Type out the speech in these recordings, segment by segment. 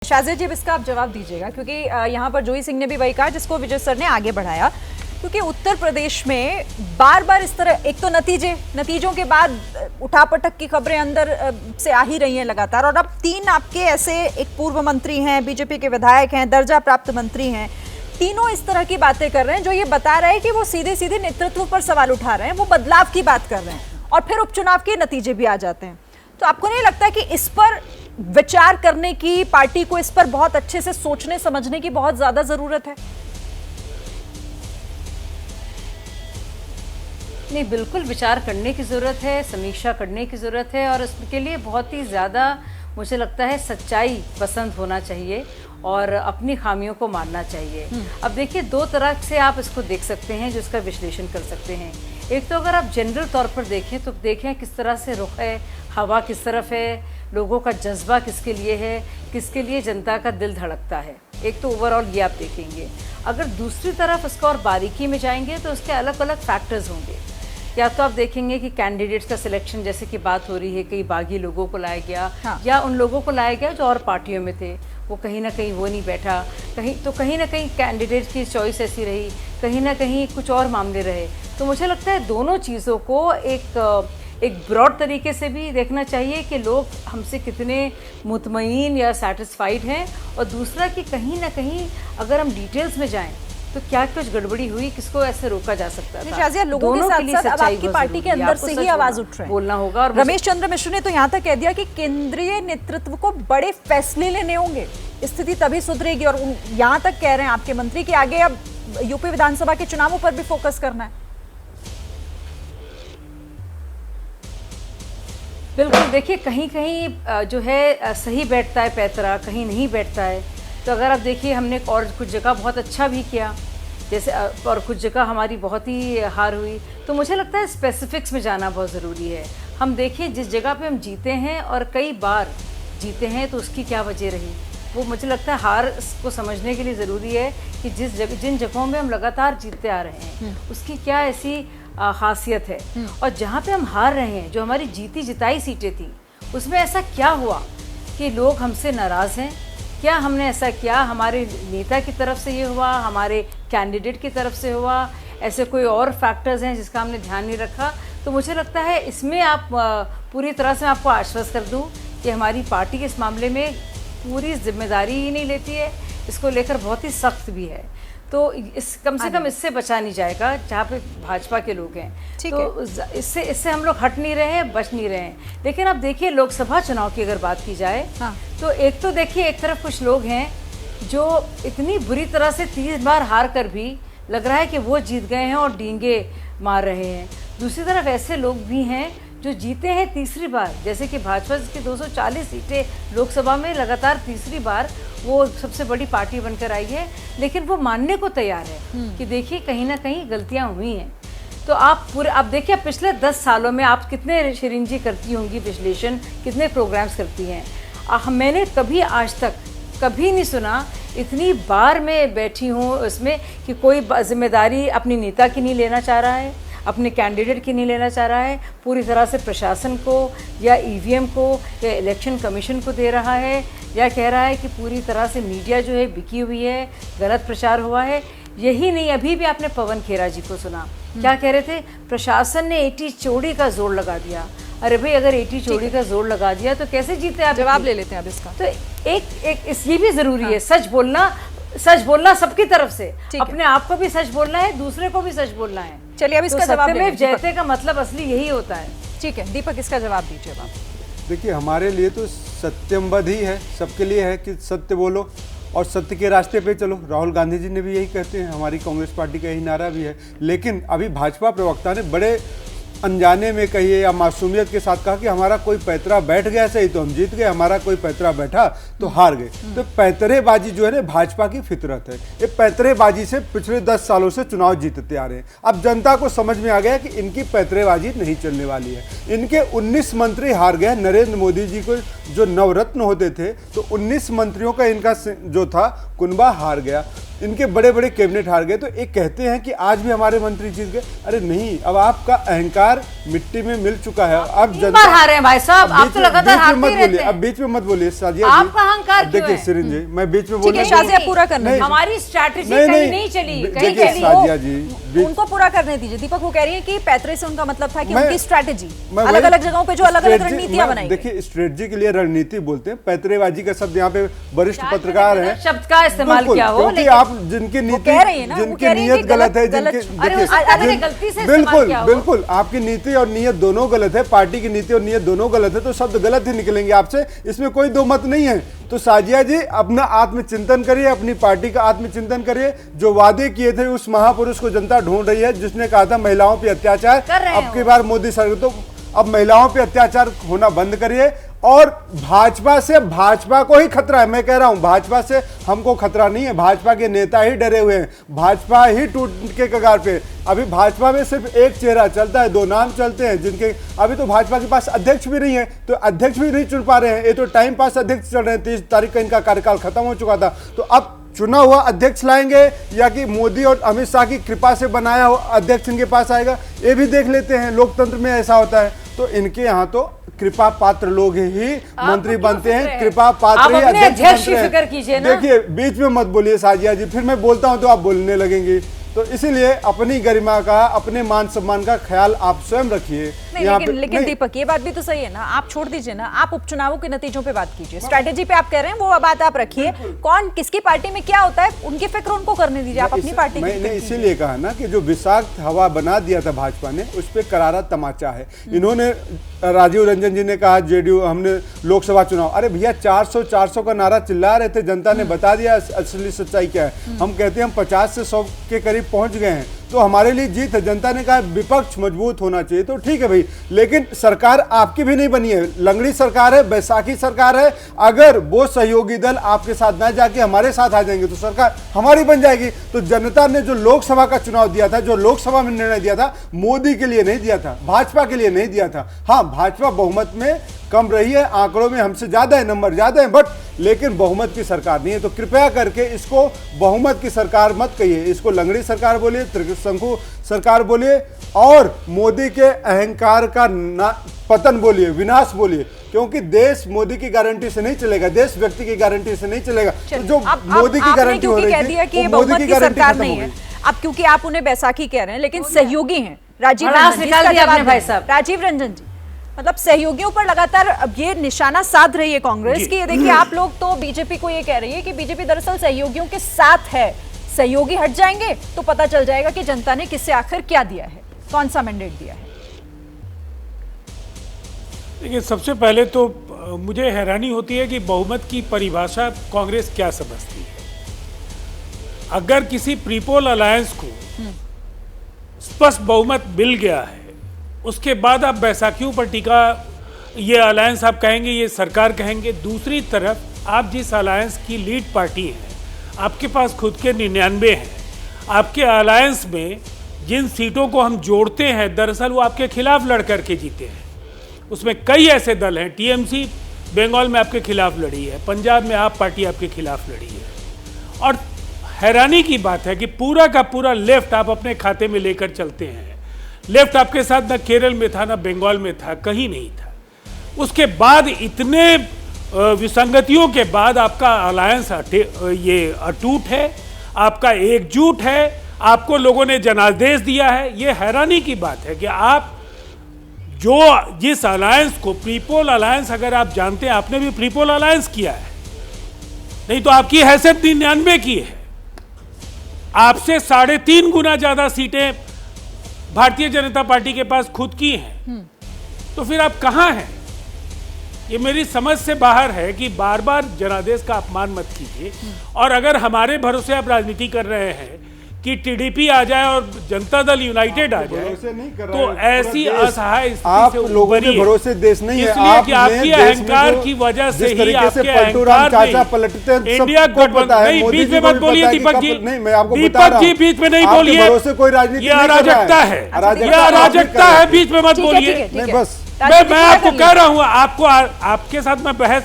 शाजिद जी, इसका आप जवाब दीजिएगा, क्योंकि यहाँ पर जूही सिंह ने भी वही कहा जिसको विजय सर ने आगे बढ़ाया, क्योंकि उत्तर प्रदेश में बार बार इस तरह एक तो नतीजों के बाद उठापटक की खबरें अंदर से आ ही रही हैं लगातार, और अब तीन आपके ऐसे, एक पूर्व मंत्री हैं, बीजेपी के विधायक हैं, दर्जा प्राप्त मंत्री हैं, तीनों इस तरह की बातें कर रहे हैं जो ये बता रहे हैं कि वो सीधे सीधे नेतृत्व पर सवाल उठा रहे हैं, वो बदलाव की बात कर रहे हैं, और फिर उपचुनाव के नतीजे भी आ जाते हैं। तो आपको नहीं लगता कि इस पर विचार करने की, पार्टी को इस पर बहुत अच्छे से सोचने समझने की बहुत ज्यादा जरूरत है? नहीं, बिल्कुल विचार करने की ज़रूरत है, समीक्षा करने की ज़रूरत है, और इसके लिए बहुत ही ज़्यादा मुझे लगता है सच्चाई पसंद होना चाहिए और अपनी खामियों को मानना चाहिए। अब देखिए, दो तरह से आप इसको देख सकते हैं, जो इसका विश्लेषण कर सकते हैं। एक तो अगर आप जनरल तौर पर देखें तो देखें किस तरह से रुख है, हवा किस तरफ है, लोगों का जज्बा किसके लिए है, किसके लिए जनता का दिल धड़कता है। एक तो ओवरऑल ये आप देखेंगे। अगर दूसरी तरफ इसको और बारीकी में जाएंगे तो उसके अलग अलग फैक्टर्स होंगे। या तो आप देखेंगे कि कैंडिडेट्स का सिलेक्शन, जैसे कि बात हो रही है, कई बागी लोगों को लाया गया, हाँ, या उन लोगों को लाया गया जो और पार्टियों में थे, वो कहीं ना कहीं वो नहीं बैठा, कहीं ना कहीं कैंडिडेट की चॉइस ऐसी रही, कहीं ना कहीं कुछ और मामले रहे। तो मुझे लगता है दोनों चीज़ों को एक ब्रॉड तरीके से भी देखना चाहिए कि लोग हमसे कितने मुतमईन या सेटिस्फाइड हैं, और दूसरा कि कहीं ना कहीं अगर हम डिटेल्स में जाएं तो क्या कुछ गड़बड़ी हुई, किसको ऐसे रोका जा सकता था। लोगों के साथ साथ अब आपकी पार्टी के अंदर से ही आवाज उठ रही है, बोलना होगा। और रमेश चंद्र मिश्र ने तो यहाँ तक कह दिया कि केंद्रीय नेतृत्व को बड़े फैसले लेने होंगे, स्थिति तभी सुधरेगी, और यहाँ तक कह रहे हैं आपके मंत्री कि आगे अब यूपी विधानसभा के चुनावों पर भी फोकस करना है। बिल्कुल, देखिए, कहीं कहीं जो है सही बैठता है पैतरा, कहीं नहीं बैठता है। तो अगर आप देखिए, हमने और कुछ जगह बहुत अच्छा भी किया, जैसे और कुछ जगह हमारी बहुत ही हार हुई। तो मुझे लगता है स्पेसिफिक्स में जाना बहुत ज़रूरी है। हम देखें जिस जगह पे हम जीते हैं और कई बार जीते हैं, तो उसकी क्या वजह रही, वो मुझे लगता है हार को समझने के लिए ज़रूरी है कि जिन जगहों में हम लगातार जीतते आ रहे हैं उसकी क्या ऐसी खासियत है, और जहाँ पे हम हार रहे हैं, जो हमारी जीती जिताई सीटें थी, उसमें ऐसा क्या हुआ कि लोग हमसे नाराज़ हैं। क्या हमने ऐसा किया, हमारे नेता की तरफ से ये हुआ, हमारे कैंडिडेट की तरफ से हुआ, ऐसे कोई और फैक्टर्स हैं जिसका हमने ध्यान नहीं रखा। तो मुझे लगता है इसमें आप पूरी तरह से, मैं आपको आश्वस्त कर दूं कि हमारी पार्टी इस मामले में पूरी जिम्मेदारी ही नहीं लेती है, इसको लेकर बहुत ही सख्त भी है। तो कम से कम इससे बचा नहीं जाएगा जहाँ पे भाजपा के लोग हैं। तो इससे हम लोग हट नहीं रहे हैं, बच नहीं रहे हैं। लेकिन अब देखिए, लोकसभा चुनाव की अगर बात की जाए, हाँ, तो एक तो देखिए, एक तरफ कुछ लोग हैं जो इतनी बुरी तरह से 30 बार हार कर भी लग रहा है कि वो जीत गए हैं और डींगे मार रहे हैं। दूसरी तरफ ऐसे लोग भी हैं जो जीते हैं तीसरी बार, जैसे कि भाजपा की 240 सीटें लोकसभा में लगातार तीसरी बार वो सबसे बड़ी पार्टी बनकर आई है, लेकिन वो मानने को तैयार है कि देखिए कहीं ना कहीं गलतियां हुई हैं। तो आप देखिए, पिछले 10 सालों में आप कितने शिरीन जी करती होंगी विश्लेषण, कितने प्रोग्राम्स करती हैं। मैंने कभी आज तक कभी नहीं सुना, इतनी बार मैं बैठी हूँ उसमें, कि कोई जिम्मेदारी अपनी नेता की नहीं लेना चाह रहा है, अपने कैंडिडेट की नहीं लेना चाह रहा है, पूरी तरह से प्रशासन को या ईवीएम को या इलेक्शन कमीशन को दे रहा है, या कह रहा है कि पूरी तरह से मीडिया जो है बिकी हुई है, गलत प्रचार हुआ है। यही नहीं, अभी भी आपने पवन खेरा जी को सुना, क्या कह रहे थे, प्रशासन ने एटी चौड़ी का जोर लगा दिया। अरे भाई, अगर एटी चौड़ी का जोर लगा दिया तो कैसे जीते आप? जवाब ले लेते हैं अब इसका। तो ये भी जरूरी है, सच बोलना सबकी तरफ से, अपने आप को भी सच बोलना है, दूसरे को भी सच बोलना है। चलिए, अब इसका जवाब में जयते का मतलब असली यही होता है। ठीक है दीपक, इसका जवाब दीजिए आप। देखिए, हमारे लिए तो सत्यमबद्ध ही है, सबके लिए है कि सत्य बोलो और सत्य के रास्ते पे चलो। राहुल गांधी जी ने भी यही कहते हैं, हमारी कांग्रेस पार्टी का यही नारा भी है। लेकिन अभी भाजपा प्रवक्ता ने बड़े अनजाने में कहिए या मासूमियत के साथ कहा कि हमारा कोई पैतरा बैठ गया सही तो हम जीत गए, हमारा कोई पैतरा बैठा तो हार गए। तो पैतरेबाजी जो है ना, भाजपा की फितरत है। ये पैतरेबाजी से पिछले 10 सालों से चुनाव जीतते आ रहे हैं। अब जनता को समझ में आ गया कि इनकी पैतरेबाजी नहीं चलने वाली है। इनके 19 मंत्री हार गए। नरेंद्र मोदी जी को जो नवरत्न होते थे, तो 19 मंत्रियों का इनका जो था कुनबा हार गया, इनके बड़े बड़े कैबिनेट हार गए। तो एक कहते हैं कि आज भी हमारे मंत्री जीत गए। अरे नहीं, अब आपका अहंकार मिट्टी में मिल चुका है। अब तीन बार हारे हैं भाई साहब, आप तो लगातार हारते ही रहते हैं। अब बीच में मत बोलिए साजिया जी, आपका अहंकार क्यों देखिए है? सिरिन जी, मैं बीच में ठीक है, शाजिया पूरा करने दीजिए। हमारी स्ट्रैटेजी कहीं नहीं चली, कहीं देखिए चली। साजिया जी, उनको पूरा करने दीजिए। दीपक वो कह रही है कि 35 से उनका मतलब था कि मैं- उनकी स्ट्रैटेजी मैं अलग वही- अलग जगहों पे जो अलग अलग स्ट्रेटजी- रणनीतियां मैं- बनाई गई। देखिए स्ट्रेटजी के लिए रणनीति बोलते हैं, पैतरेबाजी का शब्द यहाँ पे वरिष्ठ शायद पत्रकार मैंने हैं, गलत शब्द का इस्तेमाल बिल्कुल, किया हो, क्योंकि लेकिन आप जिनकी नीति, कह रही है ना, वो जिनकी कह रही है नीयत कि गलत है, गलत- जिनकी अरे देखिए, हो सकता है मैंने जिन- गलती से इस्तेमाल बिल्कुल किया हो। बिल्कुल आपकी नीति और नीयत दोनों गलत है, पार्टी की नीति और नीयत दोनों गलत है, तो शब्द गलत ही निकलेंगे आपसे, इसमें कोई दो मत नहीं है। तो साजिया जी अपना आत्मचिंतन करिए, अपनी पार्टी का आत्मचिंतन करिए। जो वादे किए थे उस महापुरुष को जनता ढूंढ रही है, जिसने कहा था महिलाओं पे अत्याचार, कर रहे हैं अब की बार मोदी सरकार, तो अब महिलाओं पे अत्याचार होना बंद करिए। और भाजपा को ही खतरा है, मैं कह रहा हूं भाजपा से हमको खतरा नहीं है, भाजपा के नेता ही डरे हुए हैं, भाजपा ही टूट के कगार पे। अभी भाजपा में सिर्फ एक चेहरा चलता है, दो नाम चलते हैं जिनके, अभी तो भाजपा के पास अध्यक्ष भी नहीं है, तो अध्यक्ष भी नहीं चुन पा रहे हैं, ये तो टाइम पास अध्यक्ष चल रहे हैं। 30 तारीख का इनका कार्यकाल खत्म हो चुका था, तो अब चुना हुआ अध्यक्ष लाएंगे या कि मोदी और अमित शाह की कृपा से बनाया हुआ अध्यक्ष इनके पास आएगा, ये भी देख लेते हैं। लोकतंत्र में ऐसा होता है, तो इनके यहाँ तो कृपा पात्र लोग ही मंत्री बनते हैं, कृपा पात्र ही अध्यक्ष बनते हैं। देखिए बीच में मत बोलिए साजिया जी, फिर मैं बोलता हूं तो आप बोलने लगेंगी, तो इसीलिए अपनी गरिमा का, अपने मान सम्मान का ख्याल आप स्वयं रखिए। लेकिन दीपक ये बात भी तो सही है ना, आप छोड़ दीजिए ना, आप उपचुनावों के नतीजों पे बात कीजिए, स्ट्रैटेजी पे आप कह रहे हैं वो बात आप रखिए, कौन किसकी पार्टी में क्या होता है उनकी फिक्र उनको करने दीजिए, आप अपनी पार्टी की मैंने इसीलिए कहा ना कि जो विषाक्त हवा बना दिया था भाजपा ने, उस पर करारा तमाचा है। इन्होंने, राजीव रंजन जी ने कहा जेडीयू, हमने लोकसभा चुनाव, अरे भैया 400 का नारा चिल्ला रहे थे, जनता ने बता दिया असली सच्चाई क्या है। हम कहते हैं हम 50 से 100 के करीब पहुंच गए हैं, तो हमारे लिए जीत है। जनता ने कहा विपक्ष मजबूत होना चाहिए, तो ठीक है भाई, लेकिन सरकार आपकी भी नहीं बनी है, लंगड़ी सरकार है, बैसाखी सरकार है। अगर वो सहयोगी दल आपके साथ ना जाके हमारे साथ आ जाएंगे तो सरकार हमारी बन जाएगी। तो जनता ने जो लोकसभा का चुनाव दिया था, जो लोकसभा में निर्णय दिया था, मोदी के लिए नहीं दिया था, भाजपा के लिए नहीं दिया था। हाँ, भाजपा बहुमत में कम रही है, आंकड़ों में हमसे ज्यादा है, नंबर ज्यादा है, बट लेकिन बहुमत की सरकार नहीं है। तो कृपया करके इसको बहुमत की सरकार मत कहिए, इसको लंगड़ी सरकार बोलिए, त्रिशंकु सरकार बोलिए, और मोदी के अहंकार का पतन बोलिए, विनाश बोलिए, क्योंकि देश मोदी की गारंटी से नहीं चलेगा, देश व्यक्ति की गारंटी से नहीं चलेगा। तो जो मोदी की गारंटी हो रही थी, मोदी की गारंटी खत्म हो गई। अब क्योंकि आप उन्हें बैसाखी कह रहे हैं, लेकिन सहयोगी हैं राजीव रंजन जी, मतलब सहयोगियों पर लगातार अब ये निशाना साध रही है कांग्रेस की। ये देखिए, आप लोग तो बीजेपी को ये कह रही है कि बीजेपी दरअसल सहयोगियों के साथ है, सहयोगी हट जाएंगे तो पता चल जाएगा कि जनता ने किससे आखिर क्या दिया है, कौन सा मैंडेट दिया है। देखिए, सबसे पहले तो मुझे हैरानी होती है कि बहुमत की परिभाषा कांग्रेस क्या समझती है। अगर किसी प्रीपोल अलायंस को स्पष्ट बहुमत मिल गया है, उसके बाद आप बैसाखियों पर टीका, ये अलायंस आप कहेंगे, ये सरकार कहेंगे। दूसरी तरफ आप जिस अलायंस की लीड पार्टी है, आपके पास खुद के 99 हैं, आपके अलायंस में जिन सीटों को हम जोड़ते हैं, दरअसल वो आपके खिलाफ लड़ करके जीते हैं। उसमें कई ऐसे दल हैं, टीएमसी बंगाल में आपके खिलाफ लड़ी है, पंजाब में आप पार्टी आपके खिलाफ लड़ी है, और हैरानी की बात है कि पूरा का पूरा लेफ्ट आप अपने खाते में लेकर चलते हैं। लेफ्ट आपके साथ ना केरल में था, ना बंगाल में था, कहीं नहीं था। उसके बाद इतने विसंगतियों के बाद आपका अलायंस ये अटूट है, आपका एकजुट है, आपको लोगों ने जनादेश दिया है। ये हैरानी की बात है कि आप जो जिस अलायंस को प्रीपोल अलायंस, अगर आप जानते हैं, आपने भी प्रीपोल अलायंस किया है, नहीं तो आपकी हैसियत 99 की है। आपसे 3.5 गुना ज्यादा सीटें भारतीय जनता पार्टी के पास खुद की हैं, तो फिर आप कहां हैं? ये मेरी समझ से बाहर है कि बार बार जनादेश का अपमान मत कीजिए। और अगर हमारे भरोसे आप राजनीति कर रहे हैं कि टीडीपी आ जाए और जनता दल यूनाइटेड आ जाए, तो ऐसी असहाय आप लोगों के भरोसे देश नहीं है, इसलिए कि आपकी अहंकार की वजह से ही आपके अहंकार में इंडिया गठबंधन। नहीं, बीच में मत बोलिए दीपक जी, दीपक जी बीच में नहीं बोलिए, ये अराजकता है, ये अराजकता है, बीच में मत बोलिए। बस मैं आपको कह रहा हूं, आपको आपके साथ मैं बहस,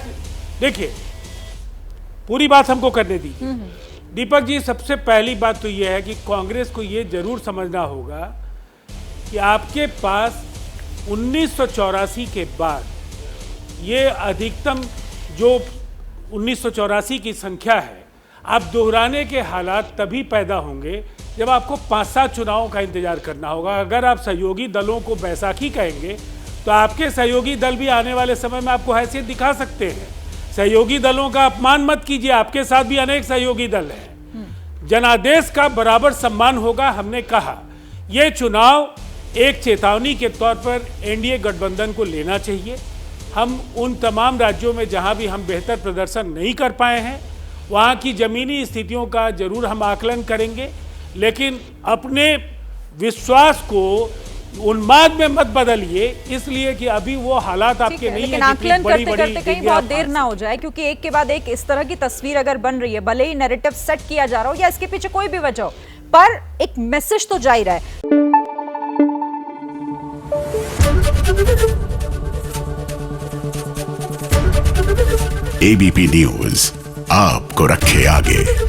देखिए पूरी बात हमको करने दीजिए। दीपक जी, सबसे पहली बात तो यह है कि कांग्रेस को यह जरूर समझना होगा कि आपके पास 1984 के बाद ये अधिकतम जो 1984 की संख्या है, आप दोहराने के हालात तभी पैदा होंगे जब आपको 5-7 चुनावों का इंतजार करना होगा। अगर आप सहयोगी दलों को बैसाखी कहेंगे तो आपके सहयोगी दल भी आने वाले समय में आपको हैसियत दिखा सकते हैं। सहयोगी दलों का अपमान मत कीजिए, आपके साथ भी अनेक सहयोगी दल हैं। जनादेश का बराबर सम्मान होगा। हमने कहा ये चुनाव एक चेतावनी के तौर पर एनडीए गठबंधन को लेना चाहिए। हम उन तमाम राज्यों में जहां भी हम बेहतर प्रदर्शन नहीं कर पाए हैं, वहां की जमीनी स्थितियों का जरूर हम आकलन करेंगे, लेकिन अपने विश्वास को उन्माद में मत बदलिए, इसलिए कि अभी वो हालात आपके नहीं लेकिन है। आकलन करते करते कहीं बहुत देर ना हो जाए, क्योंकि एक के बाद एक इस तरह की तस्वीर अगर बन रही है, भले ही नैरेटिव सेट किया जा रहा हो या इसके पीछे कोई भी वजह हो, पर एक मैसेज तो जा ही रहा है। एबीपी न्यूज आपको रखे आगे।